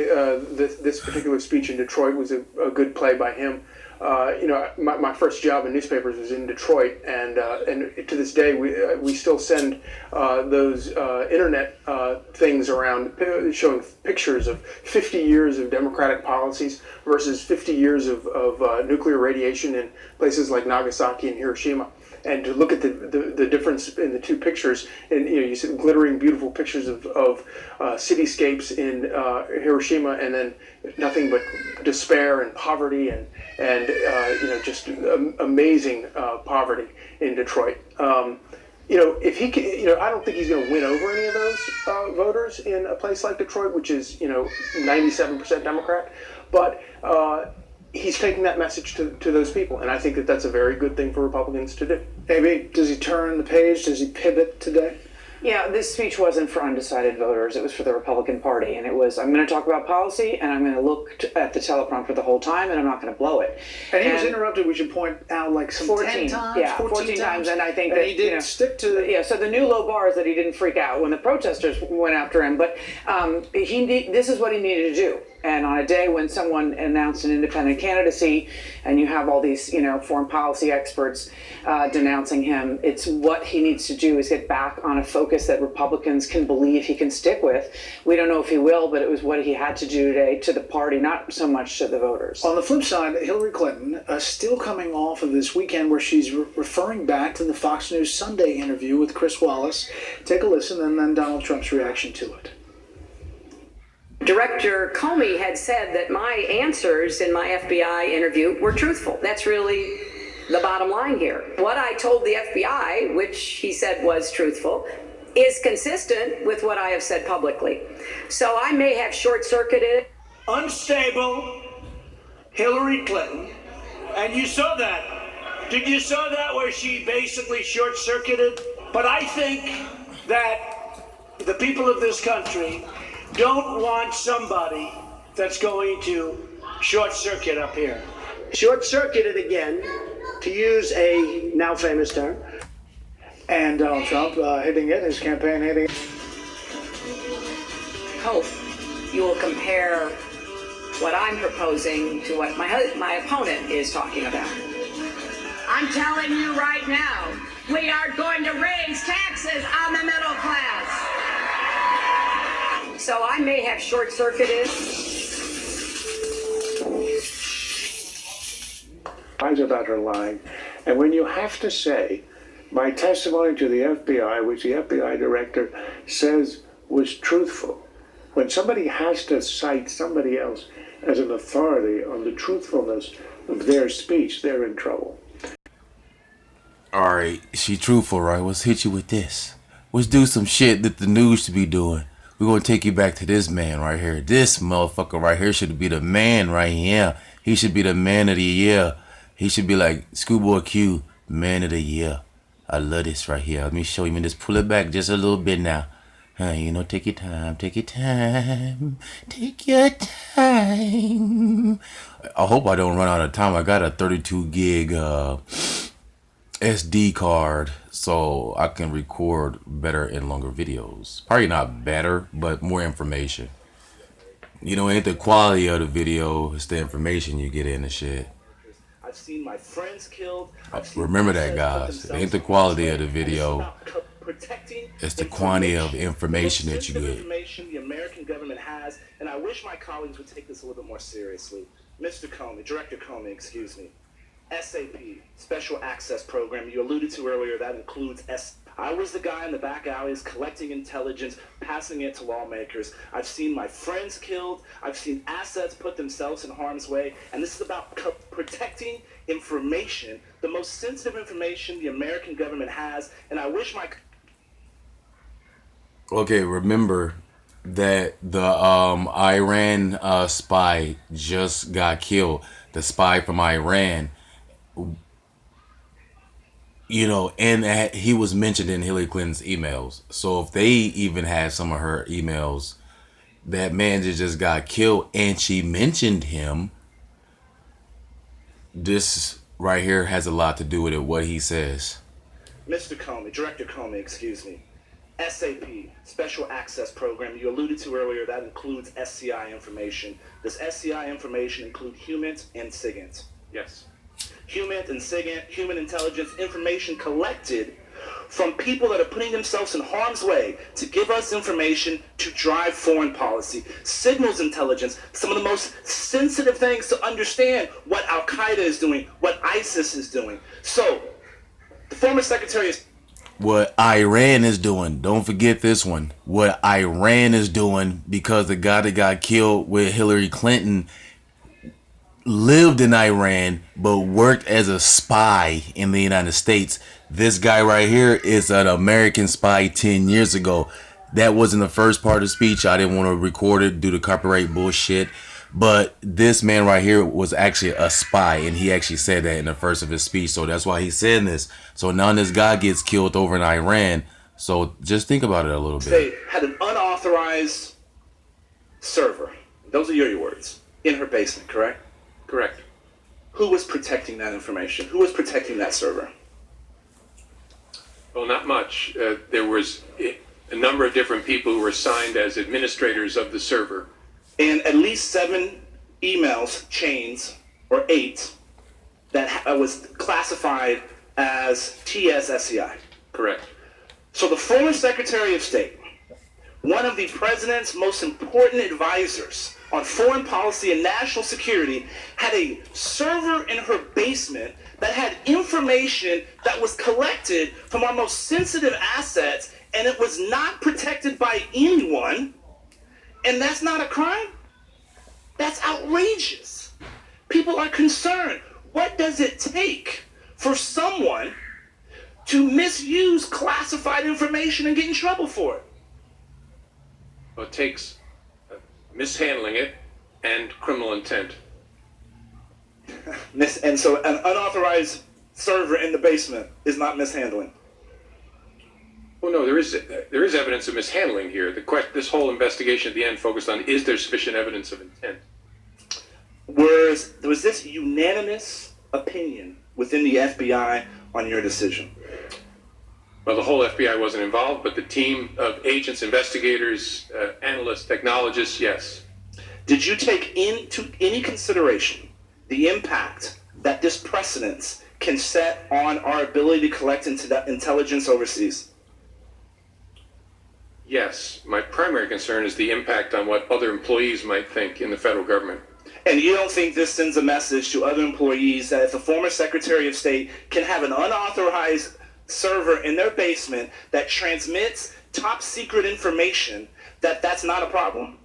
this particular speech in Detroit was a good play by him. My first job in newspapers was in Detroit, and to this day we still send those internet things around showing pictures of 50 years of Democratic policies versus 50 years of nuclear radiation in places like Nagasaki and Hiroshima. And to look at the difference in the two pictures, and you see glittering, beautiful pictures of cityscapes in Hiroshima, and then nothing but despair and poverty and just amazing poverty in Detroit. If he can, I don't think he's going to win over any of those voters in a place like Detroit, which is 97% Democrat, but he's taking that message to those people, and I think that that's a very good thing for Republicans to do. AB, does he turn the page? Does he pivot today? Yeah, this speech wasn't for undecided voters. It was for the Republican Party. And it was, I'm going to talk about policy, and I'm going to look at the teleprompter the whole time, and I'm not going to blow it. And he was interrupted, we should point out, like 10 times? Yeah, 14 times. And I think and that he didn't stick to the... Yeah, so the new low bar is that he didn't freak out when the protesters went after him. But this is what he needed to do. And on a day when someone announced an independent candidacy and you have all these, foreign policy experts denouncing him, it's what he needs to do is get back on a focus that Republicans can believe he can stick with. We don't know if he will, but it was what he had to do today to the party, not so much to the voters. On the flip side, Hillary Clinton still coming off of this weekend where she's referring back to the Fox News Sunday interview with Chris Wallace. Take a listen and then Donald Trump's reaction to it. Director Comey had said that my answers in my FBI interview were truthful. That's really the bottom line here. What I told the FBI, which he said was truthful, is consistent with what I have said publicly. So I may have short-circuited. Unstable Hillary Clinton, and you saw that. Did you saw that where she basically short-circuited? But I think that the people of this country don't want somebody that's going to short-circuit up here. Short-circuited again, to use a now famous term. And Donald Trump hitting it, his campaign hitting it. Hope you will compare what I'm proposing to what my opponent is talking about. I'm telling you right now, we are going to raise taxes on the middle class. So I may have short-circuited. Lies about her lying. And when you have to say, my testimony to the FBI, which the FBI director says was truthful, when somebody has to cite somebody else as an authority on the truthfulness of their speech, they're in trouble. All right, she truthful, right? Let's hit you with this. Let's do some shit that the news should be doing. We're going to take you back to this man right here. This motherfucker right here should be the man right here. He should be the man of the year. He should be like Schoolboy Q, man of the year. I love this right here. Let me show you. Let me just pull it back just a little bit now. Take your time. Take your time. Take your time. I hope I don't run out of time. I got a 32 gig SD card so I can record better and longer videos. Probably not better, but more information. Ain't the quality of the video, it's the information you get in the shit. I've seen my friends killed. Remember that, guys. It ain't the quality of the video, it's the quantity of information that you get. Information the American government has, and I wish my colleagues would take this a little bit more seriously. Mr. Comey, Director Comey, excuse me. SAP, Special Access Program, you alluded to earlier, that includes I was the guy in the back alleys collecting intelligence, passing it to lawmakers. I've seen my friends killed. I've seen assets put themselves in harm's way. And this is about protecting information, the most sensitive information the American government has. And I wish my... Okay, remember that the Iran spy just got killed. The spy from Iran. And he was mentioned in Hillary Clinton's emails. So if they even had some of her emails, that man just got killed and she mentioned him. This right here has a lot to do with it, what he says. Mr. Comey, Director Comey, excuse me. SAP, Special Access Program, you alluded to earlier, that includes SCI information. Does SCI information include HUMINT and SIGINT? Yes. HUMINT and SIGINT, human intelligence information collected from people that are putting themselves in harm's way to give us information to drive foreign policy. Signals intelligence, some of the most sensitive things to understand what Al-Qaeda is doing, what ISIS is doing. So, the former Secretary of What Iran is doing. Don't forget this one. What Iran is doing, because the guy that got killed with Hillary Clinton lived in Iran but worked as a spy in the United States. This guy right here is an American spy 10 years ago. That wasn't the first part of the speech. I didn't want to record it due to copyright bullshit. But this man right here was actually a spy, and he actually said that in the first of his speech. So that's why he's saying this. So now this guy gets killed over in Iran. So just think about it a little bit. State had an unauthorized server. Those are your words. In her basement, correct? Correct. Who was protecting that information? Who was protecting that server? Well, not much. There was a number of different people who were assigned as administrators of the server. And at least 7 emails chains, or 8, that was classified as TSSCI. Correct. So the former Secretary of State, one of the president's most important advisors on foreign policy and national security, had a server in her basement that had information that was collected from our most sensitive assets, and it was not protected by anyone. And that's not a crime? That's outrageous. People are concerned. What does it take for someone to misuse classified information and get in trouble for it? Well, it takes mishandling it and criminal intent. And so an unauthorized server in the basement is not mishandling. Well, no, there is evidence of mishandling here. This whole investigation at the end focused on, is there sufficient evidence of intent? Was this unanimous opinion within the FBI on your decision? Well, the whole FBI wasn't involved, but the team of agents, investigators, analysts, technologists, yes. Did you take into any consideration the impact that this precedence can set on our ability to collect intelligence overseas? Yes. My primary concern is the impact on what other employees might think in the federal government. And you don't think this sends a message to other employees that if the former Secretary of State can have an unauthorized server in their basement that transmits top secret information, that's not a problem?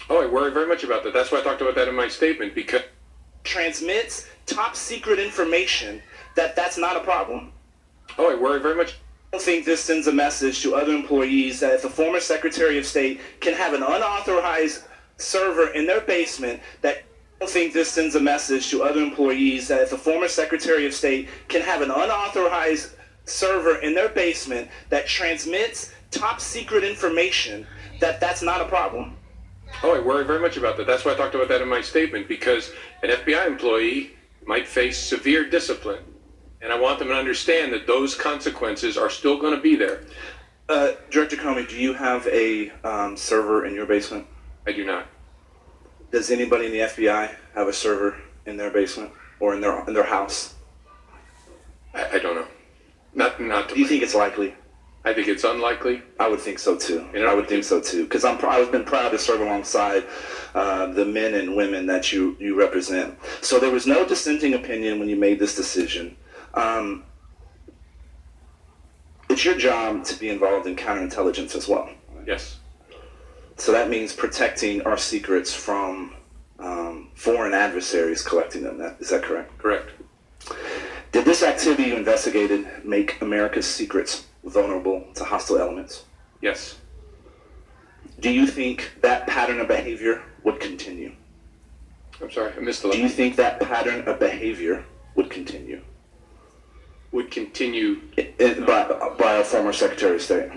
Oh, I worry very much about that. That's why I talked about that in my statement, because Transmits top secret information, that's not a problem? oh, I worry very much. I don't think this sends a message to other employees that if the former Secretary of State can have an unauthorized server in their basement that I don't think this sends a message to other employees that if the former Secretary of State can have an unauthorized server in their basement that transmits top secret information, that's not a problem? Oh, I worry very much about that. That's why I talked about that in my statement, because an FBI employee might face severe discipline. And I want them to understand that those consequences are still going to be there. Director Comey, do you have a server in your basement? I do not. Does anybody in the FBI have a server in their basement or in their house? I don't know. Not to Do you think it's likely? I think it's unlikely. I would think so too. You know, I would think so too, because I've been proud to serve alongside the men and women that you represent. So there was no dissenting opinion when you made this decision. It's your job to be involved in counterintelligence as well. Yes. So that means protecting our secrets from foreign adversaries collecting them. Is that correct? Correct. Did this activity you investigated make America's secrets vulnerable to hostile elements? Yes. Do you think that pattern of behavior would continue? I'm sorry, I missed the Do you last. think that pattern of behavior would continue Would continue. by a former Secretary of State?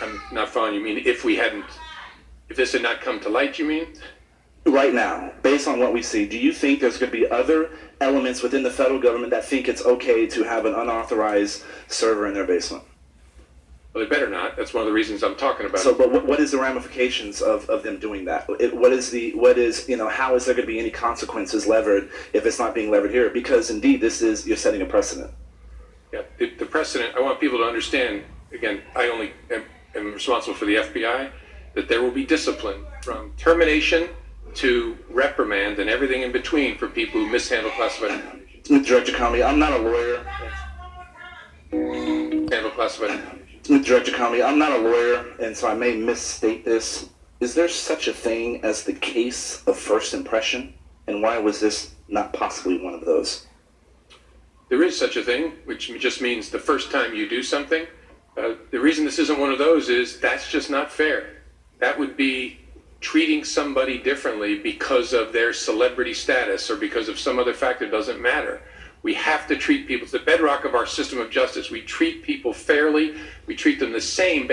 I'm not following. You mean if this had not come to light, you mean? Right now, based on what we see, do you think there's going to be other elements within the federal government that think it's okay to have an unauthorized server in their basement? Well, they better not. That's one of the reasons I'm talking about So, it. but what is the ramifications of them doing that? How is there going to be any consequences levered if it's not being levered here? Because indeed, you're setting a precedent. Yeah, the precedent, I want people to understand, again, I only am responsible for the FBI, that there will be discipline from termination to reprimand and everything in between for people who mishandle classified information. Mr. Director Comey, I'm not a lawyer. Handle classified information. Mr. Director Comey, I'm not a lawyer, and so I may misstate this. Is there such a thing as the case of first impression? And why was this not possibly one of those? There is such a thing, which just means the first time you do something. The reason this isn't one of those is that's just not fair. That would be treating somebody differently because of their celebrity status or because of some other factor. Doesn't matter. We have to treat people. It's the bedrock of our system of justice. We treat people fairly. We treat them the same